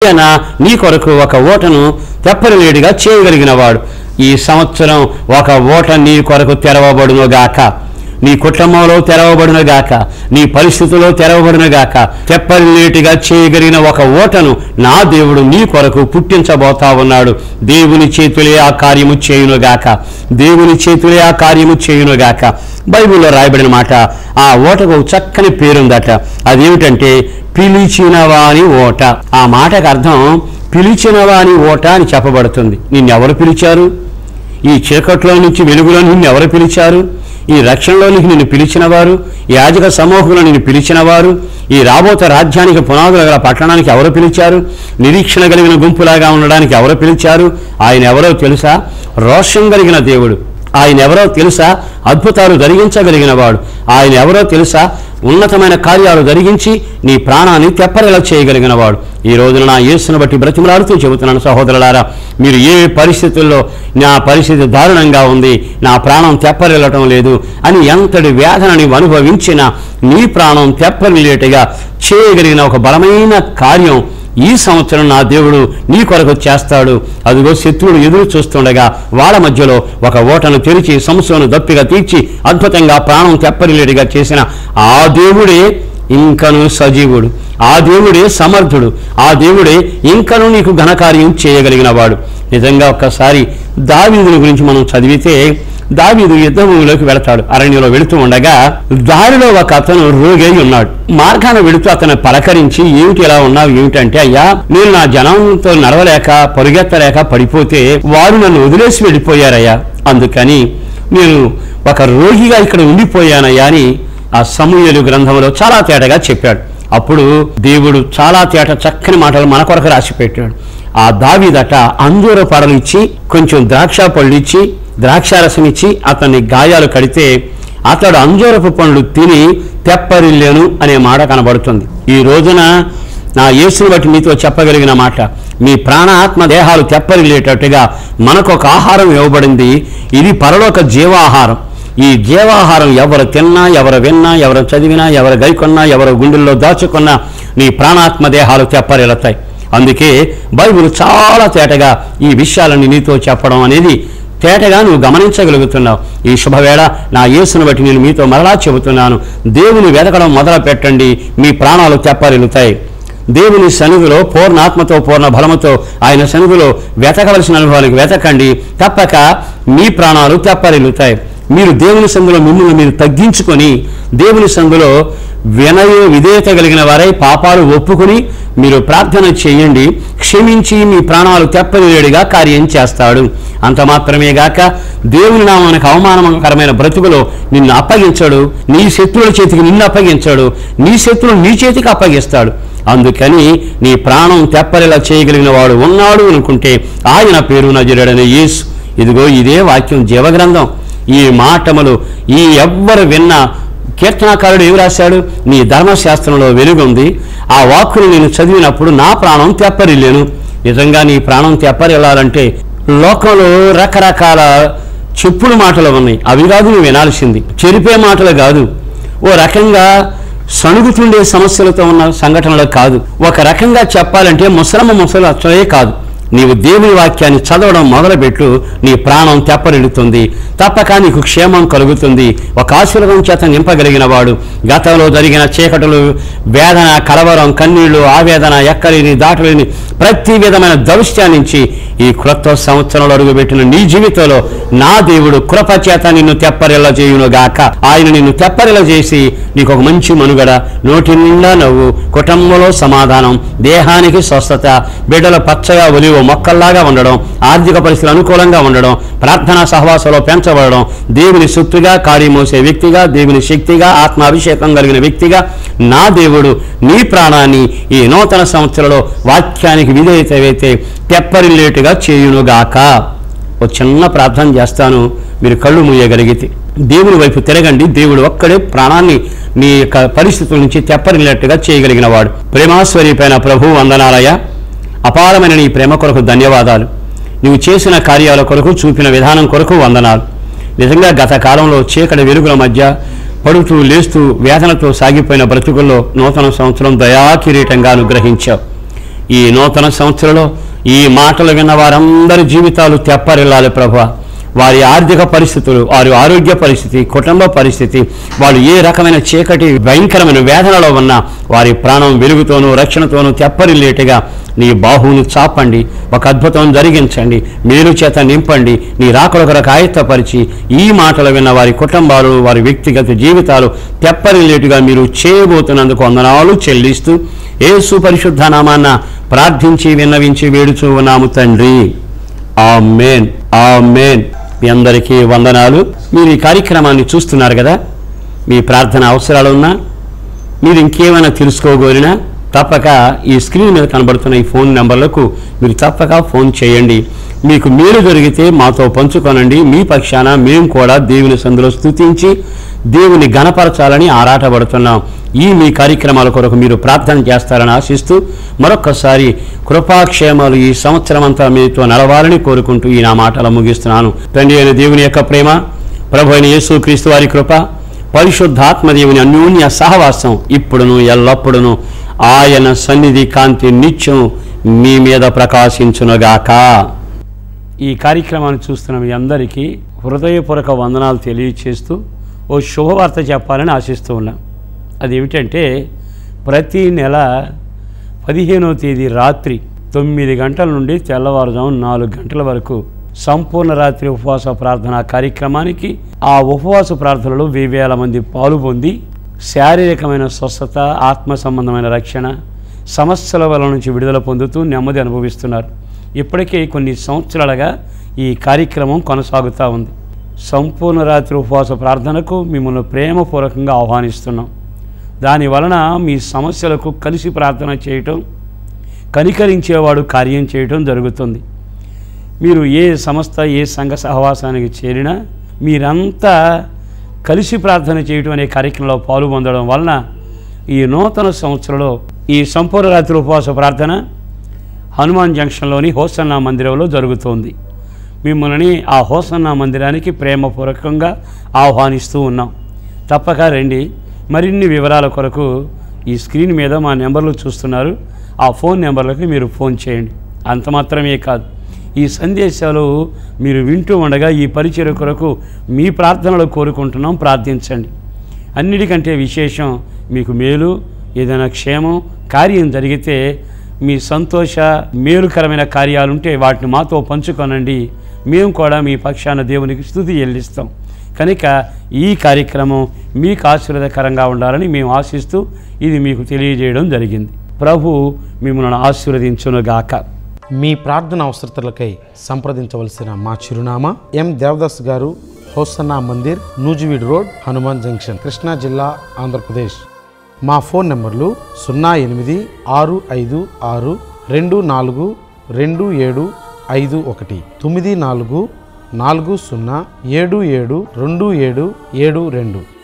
ఆయన నీ కొరకు ఒక ఓటను తెప్పరిలేడిగా చేయగలిగినవాడు. ఈ సంవత్సరం ఒక ఓట నీ కొరకు తెరవబడునుగాక, నీ కుటుంబంలో తెరవబడునుగాక, నీ పరిస్థితుల్లో తెరవబడునుగాక. తెప్పరిలేటిగా చేయగలిగిన ఒక ఓటను నా దేవుడు నీ కొరకు పుట్టించబోతా ఉన్నాడు. దేవుని చేతులే ఆ కార్యము చేయునుగాక, దేవుని చేతులే ఆ కార్యము చేయునుగాక. బైబిల్లో రాయబడిన మాట, ఆ ఓటకు చక్కని పేరుందట. అదేమిటంటే పిలిచినవాని ఓట. ఆ మాటకు అర్థం పిలిచినవాని ఓట అని చెప్పబడుతుంది. నిన్నెవరు పిలిచారు? ఈ చీకట్లో నుంచి వెలుగులో నిన్నెవరు పిలిచారు? ఈ రక్షణలోనికి నిన్ను పిలిచినవారు, యాజక సమూహంలో నిన్ను పిలిచినవారు, ఈ రాబోతే రాజ్యానికి పునాదులు గల పట్టణానికి ఎవరు పిలిచారు? నిరీక్షణ కలిగిన గుంపులాగా ఉండడానికి ఎవరు పిలిచారు? ఆయన ఎవరో తెలుసా? రోషం కలిగిన దేవుడు. ఆయన ఎవరో తెలుసా? అద్భుతాలు జరిగించగలిగిన వాడు. ఆయన ఎవరో తెలుసా? ఉన్నతమైన కార్యాలు జరిగించి నీ ప్రాణాన్ని తెప్పరిలా చేయగలిగిన వాడు. ఈ రోజున నా యేసును బట్టి బ్రతిమలాడుతూ చెబుతున్నాను, సహోదరులారా, మీరు ఏ పరిస్థితుల్లో నా పరిస్థితి దారుణంగా ఉంది, నా ప్రాణం తెప్పరిల్లటం లేదు అని ఎంతటి వేదన నీవు అనుభవించినా నీ ప్రాణం తెప్పరిల్లేట్టుగా చేయగలిగిన ఒక బలమైన కార్యం ఈ సంవత్సరం నా దేవుడు నీ కొరకు చేస్తాడు. అదిగో శత్రువుడు ఎదురు చూస్తుండగా వాళ్ళ మధ్యలో ఒక ఓటను తెరిచి సంసోను దప్పిగా తీర్చి అద్భుతంగా ప్రాణం తెప్పరిలేడిగా చేసిన ఆ దేవుడే ఇంకను సజీవుడు, ఆ దేవుడే సమర్థుడు, ఆ దేవుడే ఇంకను నీకు ఘనకార్యం చేయగలిగిన వాడు. నిజంగా ఒక్కసారి దావీదుని గురించి మనం చదివితే, దావీదు యుద్ధభూమిలోకి వెళతాడు. అరణ్యంలో వెళుతూ ఉండగా దారిలో ఒక అతను రోగి ఉన్నాడు. మార్గాన వెళుతూ అతను పలకరించి, ఏమిటి ఇలా ఉన్నావు ఏమిటంటే, అయ్యా నేను నా జనంతో నడవలేక పరుగెత్తలేక పడిపోతే వారు నన్ను వదిలేసి వెళ్ళిపోయారయ్యా, అందుకని నేను ఒక రోగిగా ఇక్కడ ఉండిపోయానయ్యా అని ఆ సమూయేలు గ్రంథంలో చాలా తేటగా చెప్పాడు. అప్పుడు దేవుడు చాలా తేట చక్కని మాటలు మన కొరకు రాసి పెట్టాడు. ఆ దావీదట అంజూర పడలు ఇచ్చి, కొంచెం ద్రాక్ష పళ్ళు ఇచ్చి, ద్రాక్షారసం ఇచ్చి అతన్ని గాయాలు కడితే అతడు అంజూరపు పండ్లు తిని తెప్పరిల్లేను అనే మాట కనబడుతుంది. ఈ రోజున నా యేసుని బట్టి మీతో చెప్పగలిగిన మాట, మీ ప్రాణ ఆత్మ దేహాలు తెప్పరిల్లేటట్టుగా మనకు ఒక ఆహారం ఇవ్వబడింది. ఇది పరలోక జీవాహారం. ఈ జీవాహారం ఎవరు తిన్నా, ఎవరు విన్నా, ఎవరు చదివినా, ఎవరు గైకొన్నా, ఎవరు గుండెల్లో దాచుకున్నా నీ ప్రాణాత్మ దేహాలు తెప్పరిల్లుతాయి. అందుకే బైబిల్ చాలా తేటగా ఈ విషయాలని నీతో చెప్పడం అనేది తేటగా నువ్వు గమనించగలుగుతున్నావు. ఈ శుభవేళ నా యేసును బట్టి నేను మీతో మరలా చెబుతున్నాను, దేవుని వెతకడం మొదలు పెట్టండి, మీ ప్రాణాలు తెప్పరిల్లుతాయి. దేవుని సన్నిధిలో పూర్ణాత్మతో పూర్ణ బలముతో ఆయన సన్నిధిలో వెతకవలసిన అనుభవానికి వెతకండి, తప్పక మీ ప్రాణాలు తెప్పరిల్లుతాయి. మీరు దేవుని సందులో మిమ్మల్ని మీరు తగ్గించుకొని దేవుని సందులో విధేయత కలిగిన వారై పాపాలు ఒప్పుకొని మీరు ప్రార్థన చేయండి. క్షమించి మీ ప్రాణాలు తెప్పరిలేడిగా కార్యం చేస్తాడు. అంత మాత్రమే గాక దేవుని నామానికి అవమానకరమైన బ్రతుకులో నిన్ను అప్పగించాడు. నీ శత్రువుల చేతికి నిన్ను అప్పగించాడు, నీ శత్రువులు నీ చేతికి అప్పగిస్తాడు. అందుకని నీ ప్రాణం తెప్పరిలా చేయగలిగిన వాడు ఉన్నాడు అనుకుంటే ఆయన పేరు నజరేయుడైన యేసు. ఇదిగో ఇదే వాక్యం, జీవగ్రంథం. ఈ మాటములు ఈ ఎవ్వరు విన్నా, కీర్తనాకారుడు ఏమి రాశాడు? నీ ధర్మశాస్త్రంలో వెలుగుంది, ఆ వాక్కును నేను చదివినప్పుడు నా ప్రాణం తెప్పరిల్లేను. నిజంగా నీ ప్రాణం తెప్పరిల్లాలంటే లోకంలో రకరకాల చెప్పుడు మాటలు ఉన్నాయి, అవి కాదు నువ్వు వినాల్సింది. చెరిపే మాటలు కాదు, ఓ రకంగా సణుగుతుండే సమస్యలతో ఉన్న సంఘటనలు కాదు. ఒక రకంగా చెప్పాలంటే ముసలు అచ్చలే కాదు. నీవు దేవుని వాక్యాన్ని చదవడం మొదలుపెట్టు, నీ ప్రాణం తెప్పరిల్లుతుంది, తప్పక నీకు క్షేమం కలుగుతుంది. ఒక ఆశీర్వాదం చేత నింపగలిగిన వాడు గతంలో జరిగిన చీకటులు, వేదన, కలవరం, కన్నీళ్లు, ఆవేదన, ఎక్కలేని దాటలేని ప్రతి విధమైన దౌష్ట్యాన్ని నుంచి ఈ క్రొత్త సంవత్సరంలో అడుగుపెట్టిన నీ జీవితంలో నా దేవుడు కృప చేత నిన్ను తెప్పరిల్ల చేయునుగాక. ఆయన నిన్ను తెప్పరిల్ల చేసి నీకు ఒక మంచి మనుగడ, నోటి నిండా నవ్వు, కుటుంబంలో సమాధానం, దేహానికి స్వస్థత, బిడ్డలు పచ్చగా ఒలివ మొక్కల్లాగా ఉండడం, ఆర్థిక పరిస్థితులు అనుకూలంగా ఉండడం, ప్రార్థనా సహవాసంలో పెంచబడడం, దేవుని సొత్తుగా కాడి మోసే వ్యక్తిగా, దేవుని శక్తిగా, ఆత్మాభిషేకం కలిగిన వ్యక్తిగా నా దేవుడు నీ ప్రాణాన్ని ఈ నూతన సంవత్సరంలో వాక్యానికి విధేయతవైతే తెప్పరిల్లేటుగా చేయునుగాక. ఒక చిన్న ప్రార్థన చేస్తాను, మీరు కళ్ళు మూయగలిగితే దేవుని వైపు తిరగండి. దేవుడు ఒక్కడే ప్రాణాన్ని మీ యొక్క పరిస్థితుల నుంచి తెప్పరిల్లేట్టుగా చేయగలిగిన వాడు. ప్రేమాస్వరూపైన ప్రభు వందనాలయ, అపారమైన నీ ప్రేమ కొరకు ధన్యవాదాలు. నువ్వు చేసిన కార్యాల కొరకు, చూపిన విధానం కొరకు వందనాలు. నిజంగా గత కాలంలో చీకటి వెలుగుల మధ్య పడుతూ లేస్తూ వేదనతో సాగిపోయిన బ్రతుకుల్లో నూతన సంవత్సరం దయాకిరీటంగా అనుగ్రహించావు. ఈ నూతన సంవత్సరంలో ఈ మాటలు విన్న వారందరి జీవితాలు తెప్పరిల్లాలి ప్రభువా. వారి ఆర్థిక పరిస్థితులు, వారి ఆరోగ్య పరిస్థితి, కుటుంబ పరిస్థితి, వాళ్ళు ఏ రకమైన చీకటి భయంకరమైన వేదనలో ఉన్నా వారి ప్రాణం వెలుగుతోనూ రక్షణతోనూ తెప్పరిల్లేట్టుగా నీ బాహువుని చాపండి, ఒక అద్భుతం జరిగించండి, మేలు చేత నింపండి, నీ రాకడ కొరకు ఆయత్తపరిచి ఈ మాటలు విన్న వారి కుటుంబాలు, వారి వ్యక్తిగత జీవితాలు తెప్పరిల్లేట్టుగా మీరు చేయబోతున్నందుకు వందనాలు చెల్లిస్తూ యేసు పరిశుద్ధ నామాన్న ప్రార్థించి విన్నవించి వేడుచూ ఉన్నాము తండ్రి. ఆమేన్, ఆమేన్. మీ అందరికీ వందనాలు. మీరు ఈ కార్యక్రమాన్ని చూస్తున్నారు కదా, మీ ప్రార్థన అవసరాలు ఉన్నా, మీరు ఇంకేమైనా తెలుసుకోగోరినా తప్పక ఈ స్క్రీన్ మీద కనబడుతున్న ఈ ఫోన్ నెంబర్లకు మీరు తప్పక ఫోన్ చేయండి. మీకు మేలు జరిగితే మాతో పంచుకోనండి. మీ పక్షాన మేము కూడా దేవుని సందులో స్తుతించి దేవుని ఘనపరచాలని ఆరాటపడుతున్నాం. ఈ మీ కార్యక్రమాల కొరకు మీరు ప్రార్థన చేస్తారని ఆశిస్తూ మరొక్కసారి కృపాక్షేమాలు ఈ సంవత్సరం అంతా మీతో నడవాలని కోరుకుంటూ ఈ నా మాటలు ముగిస్తున్నాను. తండ్రి అయిన దేవుని యొక్క ప్రేమ, ప్రభు అయిన యేసుక్రీస్తు వారి కృప, పరిశుద్ధాత్మదేవుని అన్యోన్య సహవాసం ఇప్పుడును ఎల్లప్పుడును ఆయన సన్నిధి కాంతి నిత్యం మీ మీద ప్రకాశించునుగాక. ఈ కార్యక్రమాన్ని చూస్తున్న మీ అందరికీ హృదయపూర్వక వందనాలు తెలియచేస్తూ ఓ శుభవార్త చెప్పాలని ఆశిస్తూ ఉన్నాం. అదేమిటంటే, ప్రతి నెల 15వ తేదీ రాత్రి 9 గంటల నుండి తెల్లవారుజాము 4 గంటల వరకు సంపూర్ణ రాత్రి ఉపవాస ప్రార్థన కార్యక్రమానికి ఆ ఉపవాస ప్రార్థనలో 1000 మంది పాల్గొంది శారీరకమైన స్వస్థత, ఆత్మ సంబంధమైన రక్షణ, సమస్యల వల్ల నుంచి విడుదల పొందుతూ నెమ్మది అనుభవిస్తున్నారు. ఇప్పటికే కొన్ని సంవత్సరాలుగా ఈ కార్యక్రమం కొనసాగుతూ ఉంది. సంపూర్ణ రాత్రి ఉపవాస ప్రార్థనకు మిమ్మల్ని ప్రేమపూర్వకంగా ఆహ్వానిస్తున్నాం. దాని వలన మీ సమస్యలకు కలిసి ప్రార్థన చేయటం, కనికరించేవాడు కార్యం చేయటం జరుగుతుంది. మీరు ఏ సంస్థ, ఏ సంఘ సహవాసానికి చేరినా మీరంతా కలిసి ప్రార్థన చేయటం అనే కార్యక్రమంలో పాల్గొనడం వలన ఈ నూతన సంవత్సరంలో ఈ సంపూర్ణ రాత్రి ఉపవాస ప్రార్థన హనుమాన్ జంక్షన్లోని హోసన్నా మందిరంలో జరుగుతోంది. మిమ్మల్ని ఆ హోసన్నా మందిరానికి ప్రేమపూర్వకంగా ఆహ్వానిస్తూ ఉన్నాం. తప్పక రండి. మరిన్ని వివరాల కొరకు ఈ స్క్రీన్ మీద మా నెంబర్లు చూస్తున్నారు, ఆ ఫోన్ నెంబర్లకు మీరు ఫోన్ చేయండి. అంత మాత్రమే కాదు, ఈ సందేశాలు మీరు వింటూ ఉండగా ఈ పరిచర్య కొరకు మీ ప్రార్థనలు కోరుకుంటున్నాం, ప్రార్థించండి. అన్నిటికంటే విశేషం, మీకు మేలు, ఏదైనా క్షేమం కార్యం జరిగితే మీ సంతోష మేలుకరమైన కార్యాలుంటే వాటిని మాతో పంచుకొనండి. మేము కూడా మీ పక్షాన దేవునికి స్తుతి చెల్లిస్తాం. కనుక ఈ కార్యక్రమం మీకు ఆశీర్వాదకరంగా ఉండాలని మేము ఆశిస్తూ ఇది మీకు తెలియజేయడం జరిగింది. ప్రభు మిమ్మల్ని ఆశీర్వదించునుగాక. మీ ప్రార్థన అవసరతలకై సంప్రదించవలసిన మా చిరునామా ఎం దేవదాస్ గారు, hosanna Mandir, Nuzvid road, Hanuman junction, Krishna జిల్లా, ఆంధ్రప్రదేశ్. మా ఫోన్ నెంబర్లు 0886242751 9440772772.